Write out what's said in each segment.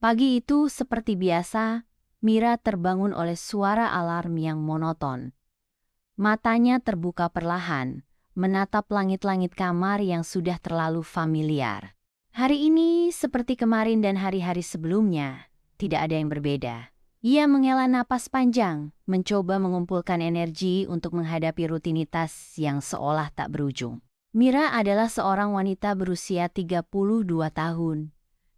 Pagi itu seperti biasa, Mira terbangun oleh suara alarm yang monoton. Matanya terbuka perlahan, menatap langit-langit kamar yang sudah terlalu familiar. Hari ini seperti kemarin dan hari-hari sebelumnya, tidak ada yang berbeda. Ia menghela napas panjang, mencoba mengumpulkan energi untuk menghadapi rutinitas yang seolah tak berujung. Mira adalah seorang wanita berusia 32 tahun,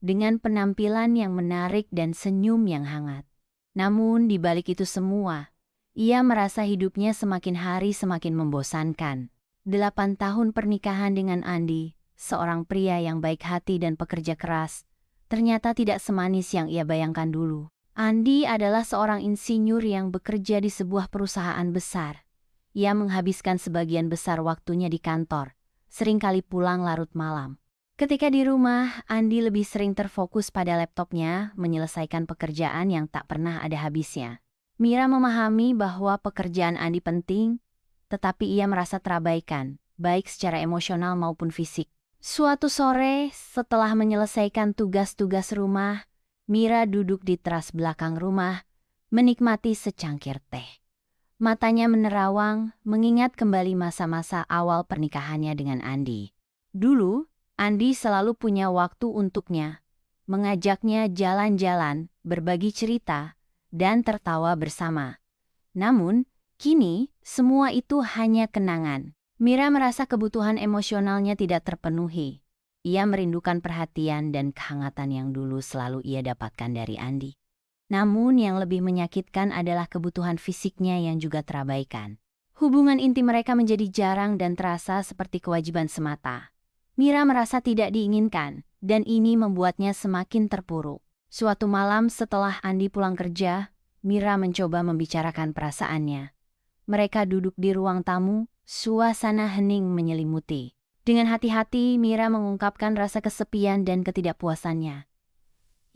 dengan penampilan yang menarik dan senyum yang hangat. Namun di balik itu semua, ia merasa hidupnya semakin hari semakin membosankan. 8 tahun pernikahan dengan Andi, seorang pria yang baik hati dan pekerja keras, ternyata tidak semanis yang ia bayangkan dulu. Andi adalah seorang insinyur yang bekerja di sebuah perusahaan besar. Ia menghabiskan sebagian besar waktunya di kantor, seringkali pulang larut malam. Ketika di rumah, Andi lebih sering terfokus pada laptopnya, menyelesaikan pekerjaan yang tak pernah ada habisnya. Mira memahami bahwa pekerjaan Andi penting, tetapi ia merasa terabaikan, baik secara emosional maupun fisik. Suatu sore, setelah menyelesaikan tugas-tugas rumah, Mira duduk di teras belakang rumah, menikmati secangkir teh. Matanya menerawang, mengingat kembali masa-masa awal pernikahannya dengan Andi. Dulu, Andi selalu punya waktu untuknya, mengajaknya jalan-jalan, berbagi cerita, dan tertawa bersama. Namun, kini semua itu hanya kenangan. Mira merasa kebutuhan emosionalnya tidak terpenuhi. Ia merindukan perhatian dan kehangatan yang dulu selalu ia dapatkan dari Andi. Namun yang lebih menyakitkan adalah kebutuhan fisiknya yang juga terabaikan. Hubungan intim mereka menjadi jarang dan terasa seperti kewajiban semata. Mira merasa tidak diinginkan, dan ini membuatnya semakin terpuruk. Suatu malam setelah Andi pulang kerja, Mira mencoba membicarakan perasaannya. Mereka duduk di ruang tamu, suasana hening menyelimuti. Dengan hati-hati, Mira mengungkapkan rasa kesepian dan ketidakpuasannya.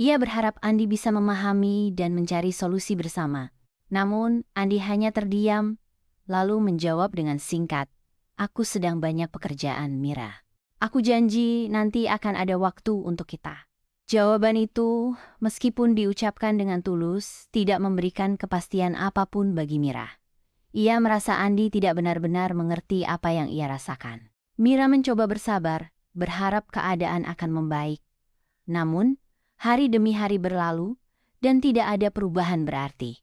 Ia berharap Andi bisa memahami dan mencari solusi bersama. Namun, Andi hanya terdiam, lalu menjawab dengan singkat, "Aku sedang banyak pekerjaan, Mira. Aku janji nanti akan ada waktu untuk kita." Jawaban itu, meskipun diucapkan dengan tulus, tidak memberikan kepastian apapun bagi Mira. Ia merasa Andi tidak benar-benar mengerti apa yang ia rasakan. Mira mencoba bersabar, berharap keadaan akan membaik. Namun, hari demi hari berlalu, dan tidak ada perubahan berarti.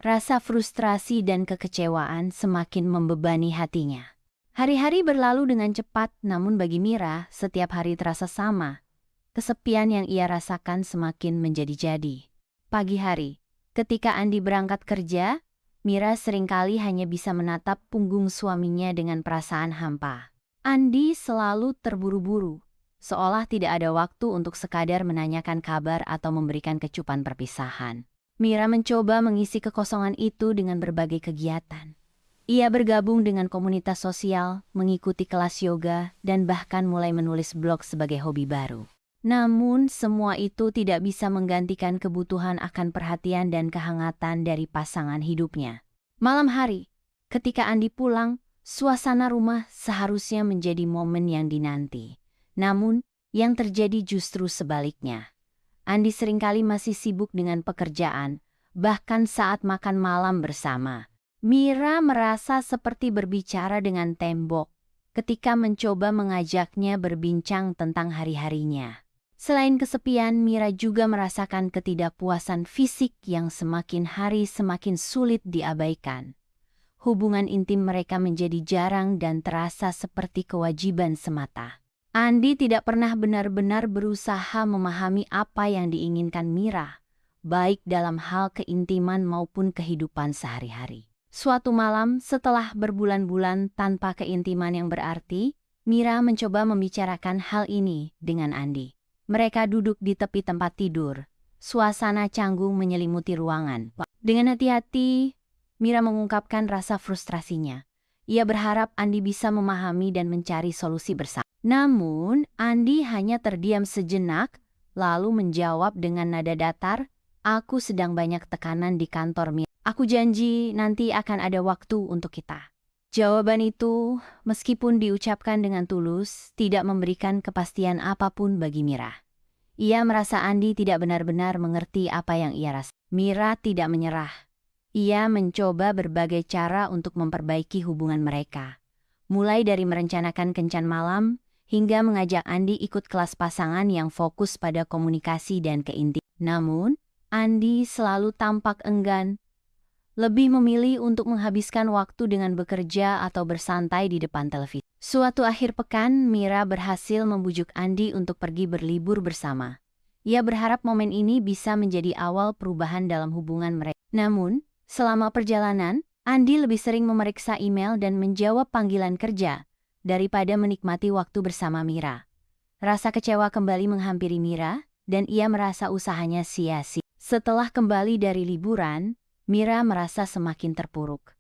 Rasa frustrasi dan kekecewaan semakin membebani hatinya. Hari-hari berlalu dengan cepat, namun bagi Mira, setiap hari terasa sama. Kesepian yang ia rasakan semakin menjadi-jadi. Pagi hari, ketika Andi berangkat kerja, Mira seringkali hanya bisa menatap punggung suaminya dengan perasaan hampa. Andi selalu terburu-buru, seolah tidak ada waktu untuk sekadar menanyakan kabar atau memberikan kecupan perpisahan. Mira mencoba mengisi kekosongan itu dengan berbagai kegiatan. Ia bergabung dengan komunitas sosial, mengikuti kelas yoga, dan bahkan mulai menulis blog sebagai hobi baru. Namun, semua itu tidak bisa menggantikan kebutuhan akan perhatian dan kehangatan dari pasangan hidupnya. Malam hari, ketika Andi pulang, suasana rumah seharusnya menjadi momen yang dinanti. Namun, yang terjadi justru sebaliknya. Andi seringkali masih sibuk dengan pekerjaan, bahkan saat makan malam bersama. Mira merasa seperti berbicara dengan tembok ketika mencoba mengajaknya berbincang tentang hari-harinya. Selain kesepian, Mira juga merasakan ketidakpuasan fisik yang semakin hari semakin sulit diabaikan. Hubungan intim mereka menjadi jarang dan terasa seperti kewajiban semata. Andi tidak pernah benar-benar berusaha memahami apa yang diinginkan Mira, baik dalam hal keintiman maupun kehidupan sehari-hari. Suatu malam, setelah berbulan-bulan tanpa keintiman yang berarti, Mira mencoba membicarakan hal ini dengan Andi. Mereka duduk di tepi tempat tidur. Suasana canggung menyelimuti ruangan. Dengan hati-hati, Mira mengungkapkan rasa frustrasinya. Ia berharap Andi bisa memahami dan mencari solusi bersama. Namun, Andi hanya terdiam sejenak, lalu menjawab dengan nada datar, "Aku sedang banyak tekanan di kantor, Mira. Aku janji nanti akan ada waktu untuk kita." Jawaban itu, meskipun diucapkan dengan tulus, tidak memberikan kepastian apapun bagi Mira. Ia merasa Andi tidak benar-benar mengerti apa yang ia rasa. Mira tidak menyerah. Ia mencoba berbagai cara untuk memperbaiki hubungan mereka. Mulai dari merencanakan kencan malam, hingga mengajak Andi ikut kelas pasangan yang fokus pada komunikasi dan keintiman. Namun, Andi selalu tampak enggan, lebih memilih untuk menghabiskan waktu dengan bekerja atau bersantai di depan televisi. Suatu akhir pekan, Mira berhasil membujuk Andi untuk pergi berlibur bersama. Ia berharap momen ini bisa menjadi awal perubahan dalam hubungan mereka. Namun, selama perjalanan, Andi lebih sering memeriksa email dan menjawab panggilan kerja daripada menikmati waktu bersama Mira. Rasa kecewa kembali menghampiri Mira, dan ia merasa usahanya sia-sia. Setelah kembali dari liburan, Mira merasa semakin terpuruk.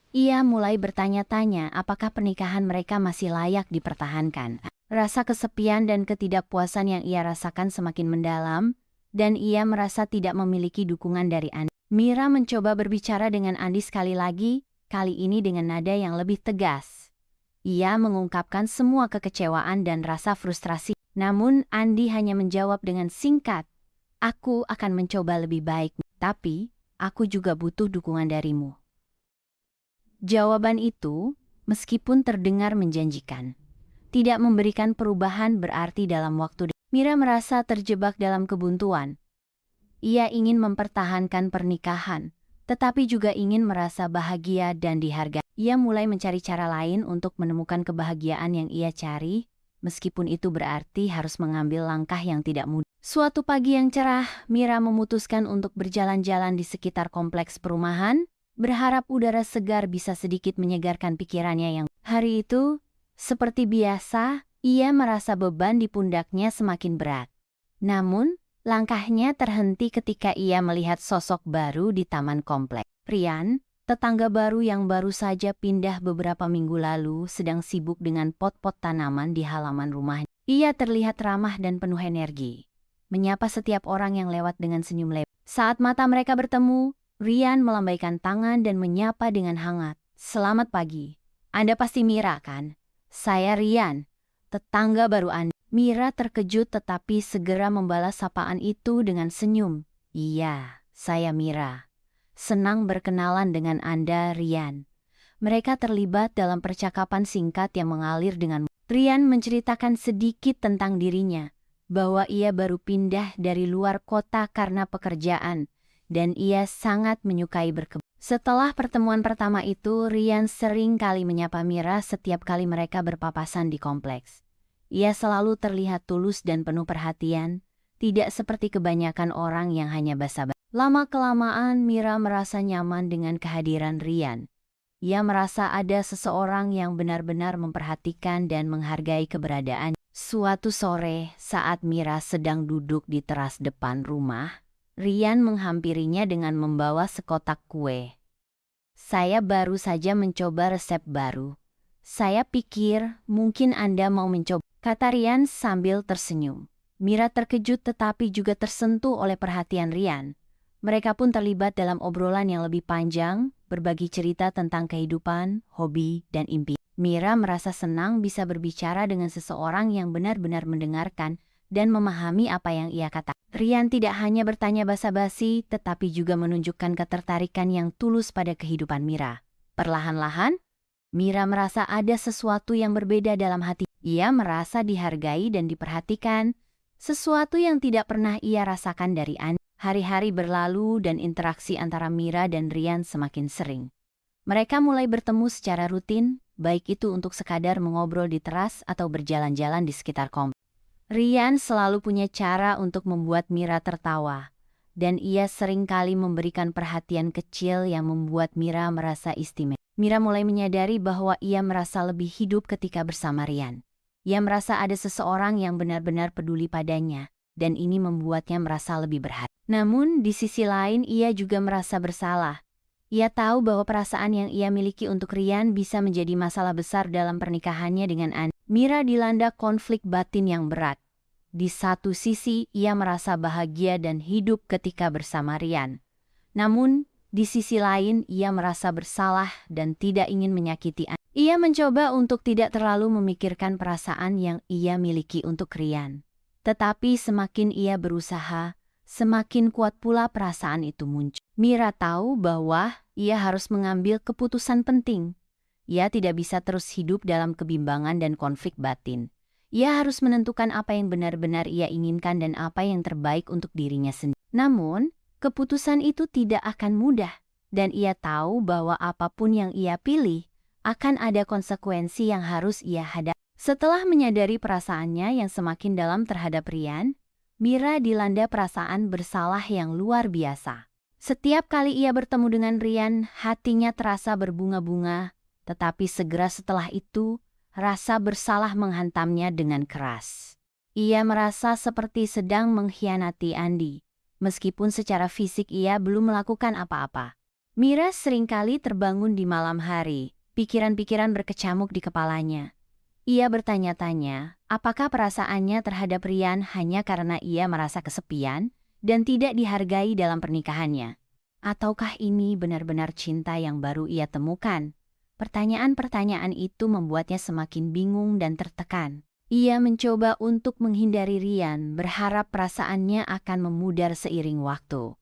Ia mulai bertanya-tanya apakah pernikahan mereka masih layak dipertahankan. Rasa kesepian dan ketidakpuasan yang ia rasakan semakin mendalam, dan ia merasa tidak memiliki dukungan dari Andi. Mira mencoba berbicara dengan Andi sekali lagi, kali ini dengan nada yang lebih tegas. Ia mengungkapkan semua kekecewaan dan rasa frustrasi. Namun Andi hanya menjawab dengan singkat, "Aku akan mencoba lebih baik, tapi aku juga butuh dukungan darimu." Jawaban itu, meskipun terdengar menjanjikan, tidak memberikan perubahan berarti dalam waktu. Mira merasa terjebak dalam kebuntuan. Ia ingin mempertahankan pernikahan, tetapi juga ingin merasa bahagia dan dihargai. Ia mulai mencari cara lain untuk menemukan kebahagiaan yang ia cari, meskipun itu berarti harus mengambil langkah yang tidak mudah. Suatu pagi yang cerah, Mira memutuskan untuk berjalan-jalan di sekitar kompleks perumahan, berharap udara segar bisa sedikit menyegarkan pikirannya yang hari itu, seperti biasa, ia merasa beban di pundaknya semakin berat. Namun, langkahnya terhenti ketika ia melihat sosok baru di taman kompleks. Rian, tetangga baru yang baru saja pindah beberapa minggu lalu, sedang sibuk dengan pot-pot tanaman di halaman rumahnya. Ia terlihat ramah dan penuh energi, menyapa setiap orang yang lewat dengan senyum lebar. Saat mata mereka bertemu, Rian melambaikan tangan dan menyapa dengan hangat. "Selamat pagi. Anda pasti Mira, kan? Saya Rian, tetangga baru Anda." Mira terkejut tetapi segera membalas sapaan itu dengan senyum. "Iya, saya Mira. Senang berkenalan dengan Anda, Rian." Mereka terlibat dalam percakapan singkat yang mengalir dengan Rian menceritakan sedikit tentang dirinya, bahwa ia baru pindah dari luar kota karena pekerjaan, dan ia sangat menyukai berkebun. Setelah pertemuan pertama itu, Rian sering kali menyapa Mira setiap kali mereka berpapasan di kompleks. Ia selalu terlihat tulus dan penuh perhatian, tidak seperti kebanyakan orang yang hanya basa-basi. Lama-kelamaan Mira merasa nyaman dengan kehadiran Rian. Ia merasa ada seseorang yang benar-benar memperhatikan dan menghargai keberadaan. Suatu sore, saat Mira sedang duduk di teras depan rumah, Rian menghampirinya dengan membawa sekotak kue. "Saya baru saja mencoba resep baru. Saya pikir mungkin Anda mau mencoba," kata Rian sambil tersenyum. Mira terkejut tetapi juga tersentuh oleh perhatian Rian. Mereka pun terlibat dalam obrolan yang lebih panjang, berbagi cerita tentang kehidupan, hobi, dan impian. Mira merasa senang bisa berbicara dengan seseorang yang benar-benar mendengarkan dan memahami apa yang ia katakan. Rian tidak hanya bertanya basa-basi, tetapi juga menunjukkan ketertarikan yang tulus pada kehidupan Mira. Perlahan-lahan, Mira merasa ada sesuatu yang berbeda dalam hati. Ia merasa dihargai dan diperhatikan, sesuatu yang tidak pernah ia rasakan dari Andi. Hari-hari berlalu dan interaksi antara Mira dan Rian semakin sering. Mereka mulai bertemu secara rutin, baik itu untuk sekadar mengobrol di teras atau berjalan-jalan di sekitar kompleks. Rian selalu punya cara untuk membuat Mira tertawa, dan ia sering kali memberikan perhatian kecil yang membuat Mira merasa istimewa. Mira mulai menyadari bahwa ia merasa lebih hidup ketika bersama Rian. Ia merasa ada seseorang yang benar-benar peduli padanya, dan ini membuatnya merasa lebih berharga. Namun, di sisi lain ia juga merasa bersalah. Ia tahu bahwa perasaan yang ia miliki untuk Rian bisa menjadi masalah besar dalam pernikahannya dengan Andi. Mira dilanda konflik batin yang berat. Di satu sisi, ia merasa bahagia dan hidup ketika bersama Rian. Namun, di sisi lain, ia merasa bersalah dan tidak ingin menyakiti Andi. Ia mencoba untuk tidak terlalu memikirkan perasaan yang ia miliki untuk Rian. Tetapi semakin ia berusaha, semakin kuat pula perasaan itu muncul. Mira tahu bahwa ia harus mengambil keputusan penting. Ia tidak bisa terus hidup dalam kebimbangan dan konflik batin. Ia harus menentukan apa yang benar-benar ia inginkan dan apa yang terbaik untuk dirinya sendiri. Namun, keputusan itu tidak akan mudah, dan ia tahu bahwa apapun yang ia pilih, akan ada konsekuensi yang harus ia hadapi. Setelah menyadari perasaannya yang semakin dalam terhadap Rian, Mira dilanda perasaan bersalah yang luar biasa. Setiap kali ia bertemu dengan Rian, hatinya terasa berbunga-bunga, tetapi segera setelah itu, rasa bersalah menghantamnya dengan keras. Ia merasa seperti sedang mengkhianati Andi, meskipun secara fisik ia belum melakukan apa-apa. Mira seringkali terbangun di malam hari, pikiran-pikiran berkecamuk di kepalanya. Ia bertanya-tanya, apakah perasaannya terhadap Rian hanya karena ia merasa kesepian dan tidak dihargai dalam pernikahannya? Ataukah ini benar-benar cinta yang baru ia temukan? Pertanyaan-pertanyaan itu membuatnya semakin bingung dan tertekan. Ia mencoba untuk menghindari Rian, berharap perasaannya akan memudar seiring waktu.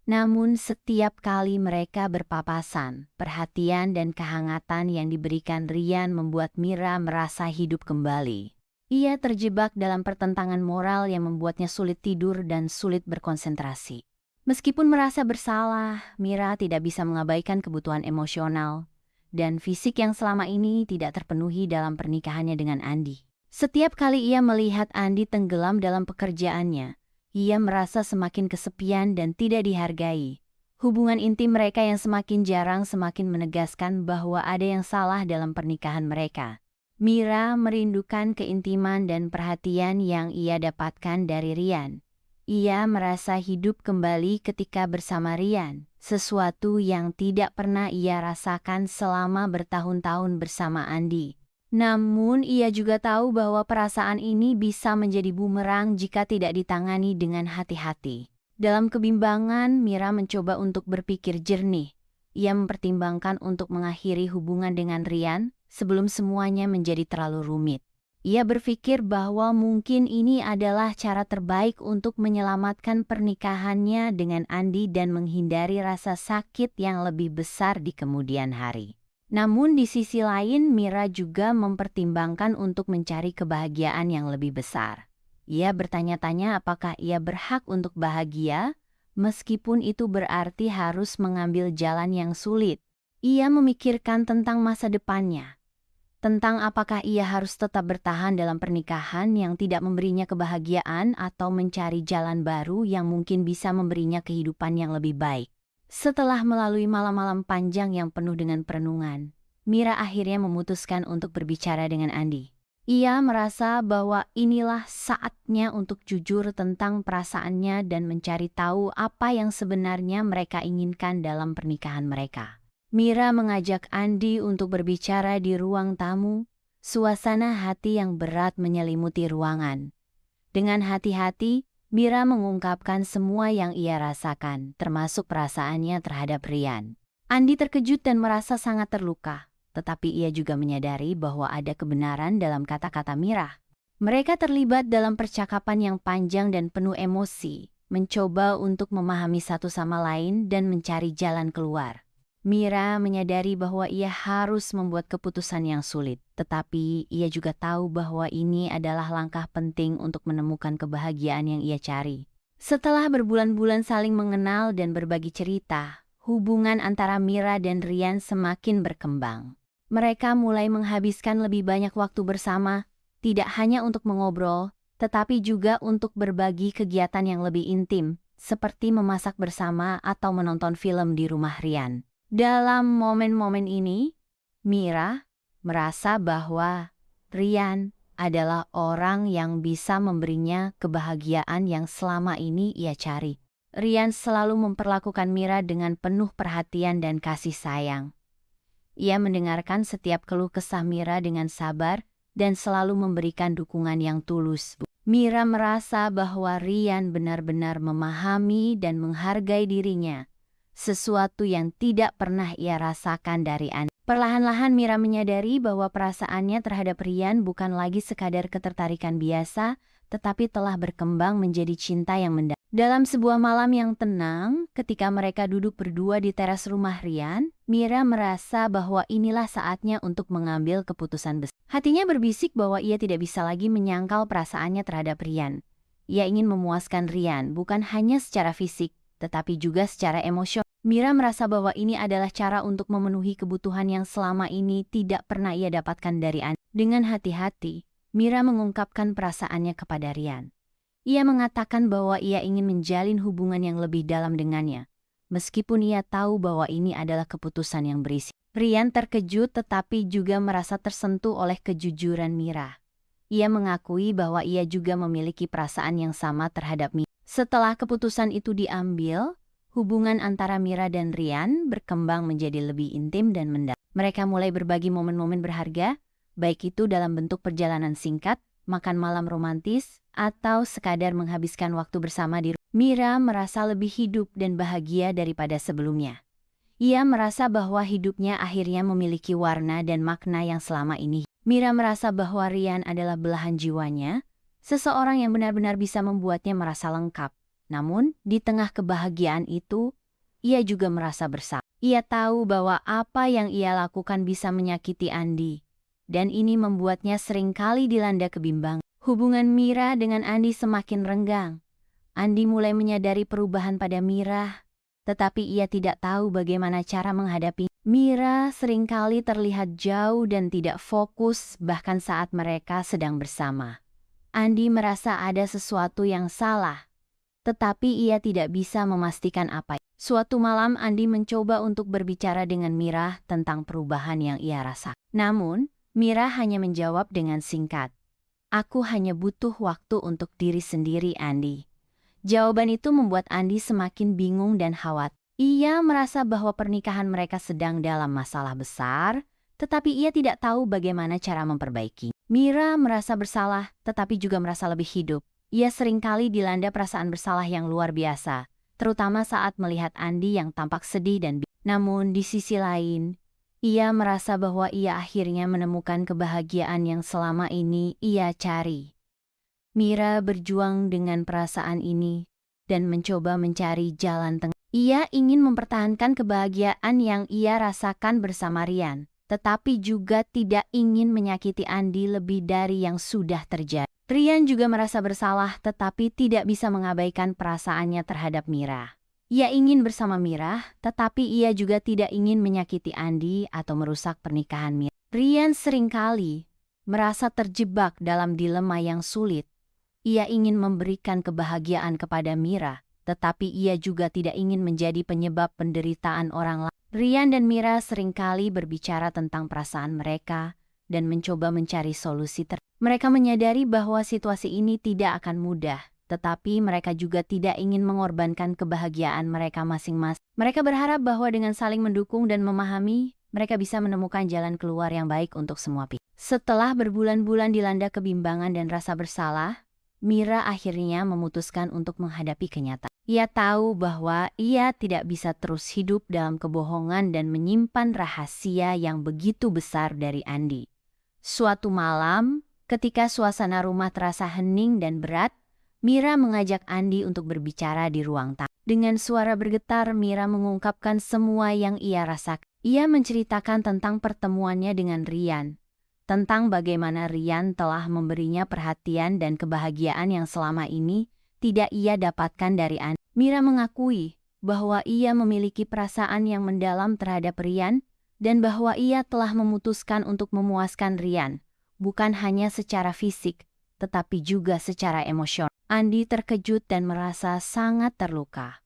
Namun setiap kali mereka berpapasan, perhatian dan kehangatan yang diberikan Rian membuat Mira merasa hidup kembali. Ia terjebak dalam pertentangan moral yang membuatnya sulit tidur dan sulit berkonsentrasi. Meskipun merasa bersalah, Mira tidak bisa mengabaikan kebutuhan emosional dan fisik yang selama ini tidak terpenuhi dalam pernikahannya dengan Andi. Setiap kali ia melihat Andi tenggelam dalam pekerjaannya, ia merasa semakin kesepian dan tidak dihargai. Hubungan intim mereka yang semakin jarang semakin menegaskan bahwa ada yang salah dalam pernikahan mereka. Mira merindukan keintiman dan perhatian yang ia dapatkan dari Rian. Ia merasa hidup kembali ketika bersama Rian, sesuatu yang tidak pernah ia rasakan selama bertahun-tahun bersama Andi. Namun ia juga tahu bahwa perasaan ini bisa menjadi bumerang jika tidak ditangani dengan hati-hati. Dalam kebimbangan, Mira mencoba untuk berpikir jernih. Ia mempertimbangkan untuk mengakhiri hubungan dengan Rian sebelum semuanya menjadi terlalu rumit. Ia berpikir bahwa mungkin ini adalah cara terbaik untuk menyelamatkan pernikahannya dengan Andi dan menghindari rasa sakit yang lebih besar di kemudian hari. Namun di sisi lain, Mira juga mempertimbangkan untuk mencari kebahagiaan yang lebih besar. Ia bertanya-tanya apakah ia berhak untuk bahagia, meskipun itu berarti harus mengambil jalan yang sulit. Ia memikirkan tentang masa depannya, tentang apakah ia harus tetap bertahan dalam pernikahan yang tidak memberinya kebahagiaan atau mencari jalan baru yang mungkin bisa memberinya kehidupan yang lebih baik. Setelah melalui malam-malam panjang yang penuh dengan perenungan, Mira akhirnya memutuskan untuk berbicara dengan Andi. Ia merasa bahwa inilah saatnya untuk jujur tentang perasaannya dan mencari tahu apa yang sebenarnya mereka inginkan dalam pernikahan mereka. Mira mengajak Andi untuk berbicara di ruang tamu, suasana hati yang berat menyelimuti ruangan. Dengan hati-hati, Mira mengungkapkan semua yang ia rasakan, termasuk perasaannya terhadap Rian. Andi terkejut dan merasa sangat terluka, tetapi ia juga menyadari bahwa ada kebenaran dalam kata-kata Mira. Mereka terlibat dalam percakapan yang panjang dan penuh emosi, mencoba untuk memahami satu sama lain dan mencari jalan keluar. Mira menyadari bahwa ia harus membuat keputusan yang sulit, tetapi ia juga tahu bahwa ini adalah langkah penting untuk menemukan kebahagiaan yang ia cari. Setelah berbulan-bulan saling mengenal dan berbagi cerita, hubungan antara Mira dan Rian semakin berkembang. Mereka mulai menghabiskan lebih banyak waktu bersama, tidak hanya untuk mengobrol, tetapi juga untuk berbagi kegiatan yang lebih intim, seperti memasak bersama atau menonton film di rumah Rian. Dalam momen-momen ini, Mira merasa bahwa Rian adalah orang yang bisa memberinya kebahagiaan yang selama ini ia cari. Rian selalu memperlakukan Mira dengan penuh perhatian dan kasih sayang. Ia mendengarkan setiap keluh kesah Mira dengan sabar dan selalu memberikan dukungan yang tulus. Mira merasa bahwa Rian benar-benar memahami dan menghargai dirinya, sesuatu yang tidak pernah ia rasakan dari Andi. Perlahan-lahan Mira menyadari bahwa perasaannya terhadap Rian bukan lagi sekadar ketertarikan biasa, tetapi telah berkembang menjadi cinta yang mendalam. Dalam sebuah malam yang tenang, ketika mereka duduk berdua di teras rumah Ryan, Mira merasa bahwa inilah saatnya untuk mengambil keputusan besar. Hatinya berbisik bahwa ia tidak bisa lagi menyangkal perasaannya terhadap Ryan. Ia ingin memuaskan Ryan bukan hanya secara fisik, tetapi juga secara emosional. Mira merasa bahwa ini adalah cara untuk memenuhi kebutuhan yang selama ini tidak pernah ia dapatkan dari Andi. Dengan hati-hati, Mira mengungkapkan perasaannya kepada Ryan. Ia mengatakan bahwa ia ingin menjalin hubungan yang lebih dalam dengannya, meskipun ia tahu bahwa ini adalah keputusan yang berisiko. Ryan terkejut tetapi juga merasa tersentuh oleh kejujuran Mira. Ia mengakui bahwa ia juga memiliki perasaan yang sama terhadap Mira. Setelah keputusan itu diambil, hubungan antara Mira dan Ryan berkembang menjadi lebih intim dan mendalam. Mereka mulai berbagi momen-momen berharga, baik itu dalam bentuk perjalanan singkat, makan malam romantis, atau sekadar menghabiskan waktu bersama di rumah. Mira merasa lebih hidup dan bahagia daripada sebelumnya. Ia merasa bahwa hidupnya akhirnya memiliki warna dan makna yang selama ini. Mira merasa bahwa Ryan adalah belahan jiwanya, seseorang yang benar-benar bisa membuatnya merasa lengkap. Namun, di tengah kebahagiaan itu, ia juga merasa bersalah. Ia tahu bahwa apa yang ia lakukan bisa menyakiti Andi, dan ini membuatnya seringkali dilanda kebimbangan. Hubungan Mira dengan Andi semakin renggang. Andi mulai menyadari perubahan pada Mira, tetapi ia tidak tahu bagaimana cara menghadapi. Mira seringkali terlihat jauh dan tidak fokus bahkan saat mereka sedang bersama. Andi merasa ada sesuatu yang salah, tetapi ia tidak bisa memastikan apa. Suatu malam Andi mencoba untuk berbicara dengan Mira tentang perubahan yang ia rasa. Namun, Mira hanya menjawab dengan singkat, "Aku hanya butuh waktu untuk diri sendiri, Andi." Jawaban itu membuat Andi semakin bingung dan khawatir. Ia merasa bahwa pernikahan mereka sedang dalam masalah besar, tetapi ia tidak tahu bagaimana cara memperbaiki. Mira merasa bersalah, tetapi juga merasa lebih hidup. Ia seringkali dilanda perasaan bersalah yang luar biasa, terutama saat melihat Andi yang tampak sedih dan bingung. Namun di sisi lain, ia merasa bahwa ia akhirnya menemukan kebahagiaan yang selama ini ia cari. Mira berjuang dengan perasaan ini dan mencoba mencari jalan tengah. Ia ingin mempertahankan kebahagiaan yang ia rasakan bersama Ryan, tetapi juga tidak ingin menyakiti Andi lebih dari yang sudah terjadi. Ryan juga merasa bersalah tetapi tidak bisa mengabaikan perasaannya terhadap Mira. Ia ingin bersama Mira, tetapi ia juga tidak ingin menyakiti Andi atau merusak pernikahan Mira. Ryan seringkali merasa terjebak dalam dilema yang sulit. Ia ingin memberikan kebahagiaan kepada Mira, tetapi ia juga tidak ingin menjadi penyebab penderitaan orang lain. Ryan dan Mira seringkali berbicara tentang perasaan mereka dan mencoba mencari solusi. Mereka menyadari bahwa situasi ini tidak akan mudah, tetapi mereka juga tidak ingin mengorbankan kebahagiaan mereka masing-masing. Mereka berharap bahwa dengan saling mendukung dan memahami, mereka bisa menemukan jalan keluar yang baik untuk semua pihak. Setelah berbulan-bulan dilanda kebimbangan dan rasa bersalah, Mira akhirnya memutuskan untuk menghadapi kenyataan. Ia tahu bahwa ia tidak bisa terus hidup dalam kebohongan dan menyimpan rahasia yang begitu besar dari Andi. Suatu malam, ketika suasana rumah terasa hening dan berat, Mira mengajak Andi untuk berbicara di ruang tamu. Dengan suara bergetar, Mira mengungkapkan semua yang ia rasakan. Ia menceritakan tentang pertemuannya dengan Ryan, tentang bagaimana Ryan telah memberinya perhatian dan kebahagiaan yang selama ini tidak ia dapatkan dari Andi. Mira mengakui bahwa ia memiliki perasaan yang mendalam terhadap Ryan dan bahwa ia telah memutuskan untuk memuaskan Ryan, bukan hanya secara fisik, tetapi juga secara emosional. Andi terkejut dan merasa sangat terluka.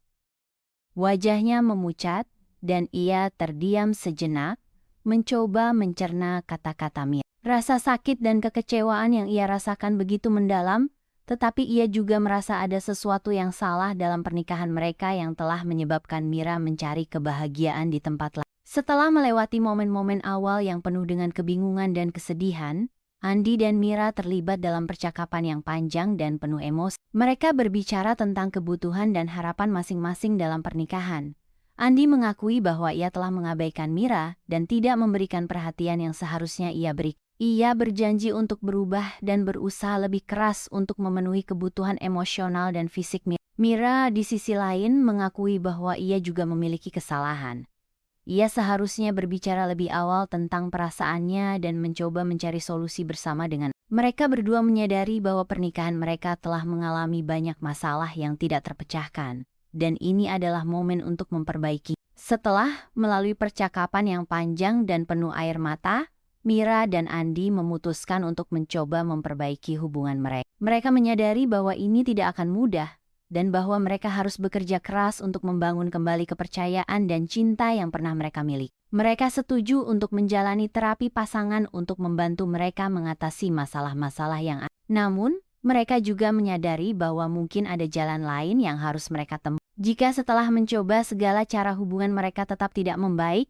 Wajahnya memucat dan ia terdiam sejenak, mencoba mencerna kata-kata Mira. Rasa sakit dan kekecewaan yang ia rasakan begitu mendalam, tetapi ia juga merasa ada sesuatu yang salah dalam pernikahan mereka yang telah menyebabkan Mira mencari kebahagiaan di tempat lain. Setelah melewati momen-momen awal yang penuh dengan kebingungan dan kesedihan, Andi dan Mira terlibat dalam percakapan yang panjang dan penuh emosi. Mereka berbicara tentang kebutuhan dan harapan masing-masing dalam pernikahan. Andi mengakui bahwa ia telah mengabaikan Mira dan tidak memberikan perhatian yang seharusnya ia beri. Ia berjanji untuk berubah dan berusaha lebih keras untuk memenuhi kebutuhan emosional dan fisik Mira. Mira di sisi lain mengakui bahwa ia juga memiliki kesalahan. Ia seharusnya berbicara lebih awal tentang perasaannya dan mencoba mencari solusi bersama dengan mereka berdua menyadari bahwa pernikahan mereka telah mengalami banyak masalah yang tidak terpecahkan, dan ini adalah momen untuk memperbaiki. Setelah melalui percakapan yang panjang dan penuh air mata, Mira dan Andi memutuskan untuk mencoba memperbaiki hubungan mereka. Mereka menyadari bahwa ini tidak akan mudah, dan bahwa mereka harus bekerja keras untuk membangun kembali kepercayaan dan cinta yang pernah mereka miliki. Mereka setuju untuk menjalani terapi pasangan untuk membantu mereka mengatasi masalah-masalah yang ada. Namun, mereka juga menyadari bahwa mungkin ada jalan lain yang harus mereka tempuh. Jika setelah mencoba segala cara hubungan mereka tetap tidak membaik,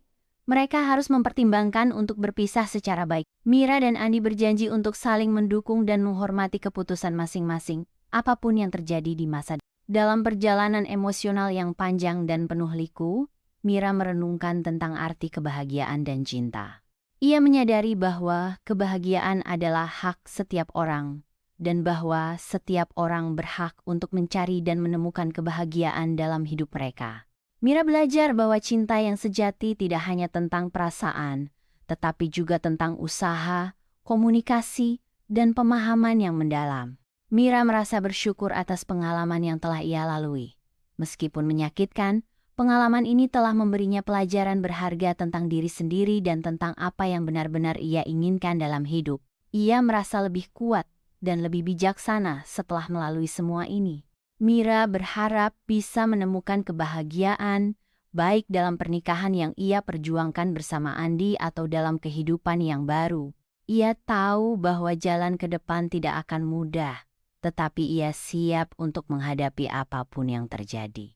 mereka harus mempertimbangkan untuk berpisah secara baik. Mira dan Andi berjanji untuk saling mendukung dan menghormati keputusan masing-masing, apapun yang terjadi di masa depan. Dalam perjalanan emosional yang panjang dan penuh liku, Mira merenungkan tentang arti kebahagiaan dan cinta. Ia menyadari bahwa kebahagiaan adalah hak setiap orang, dan bahwa setiap orang berhak untuk mencari dan menemukan kebahagiaan dalam hidup mereka. Mira belajar bahwa cinta yang sejati tidak hanya tentang perasaan, tetapi juga tentang usaha, komunikasi, dan pemahaman yang mendalam. Mira merasa bersyukur atas pengalaman yang telah ia lalui. Meskipun menyakitkan, pengalaman ini telah memberinya pelajaran berharga tentang diri sendiri dan tentang apa yang benar-benar ia inginkan dalam hidup. Ia merasa lebih kuat dan lebih bijaksana setelah melalui semua ini. Mira berharap bisa menemukan kebahagiaan, baik dalam pernikahan yang ia perjuangkan bersama Andi atau dalam kehidupan yang baru. Ia tahu bahwa jalan ke depan tidak akan mudah, tetapi ia siap untuk menghadapi apapun yang terjadi.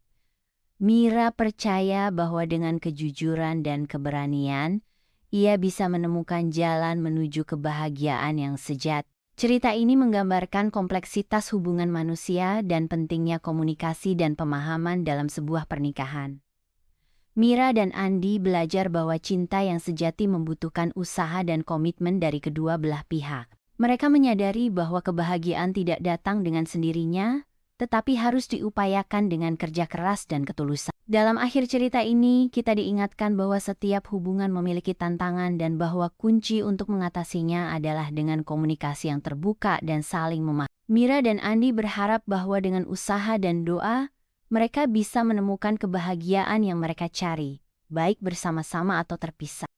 Mira percaya bahwa dengan kejujuran dan keberanian, ia bisa menemukan jalan menuju kebahagiaan yang sejati. Cerita ini menggambarkan kompleksitas hubungan manusia dan pentingnya komunikasi dan pemahaman dalam sebuah pernikahan. Mira dan Andi belajar bahwa cinta yang sejati membutuhkan usaha dan komitmen dari kedua belah pihak. Mereka menyadari bahwa kebahagiaan tidak datang dengan sendirinya, tetapi harus diupayakan dengan kerja keras dan ketulusan. Dalam akhir cerita ini, kita diingatkan bahwa setiap hubungan memiliki tantangan dan bahwa kunci untuk mengatasinya adalah dengan komunikasi yang terbuka dan saling memahami. Mira dan Andi berharap bahwa dengan usaha dan doa, mereka bisa menemukan kebahagiaan yang mereka cari, baik bersama-sama atau terpisah.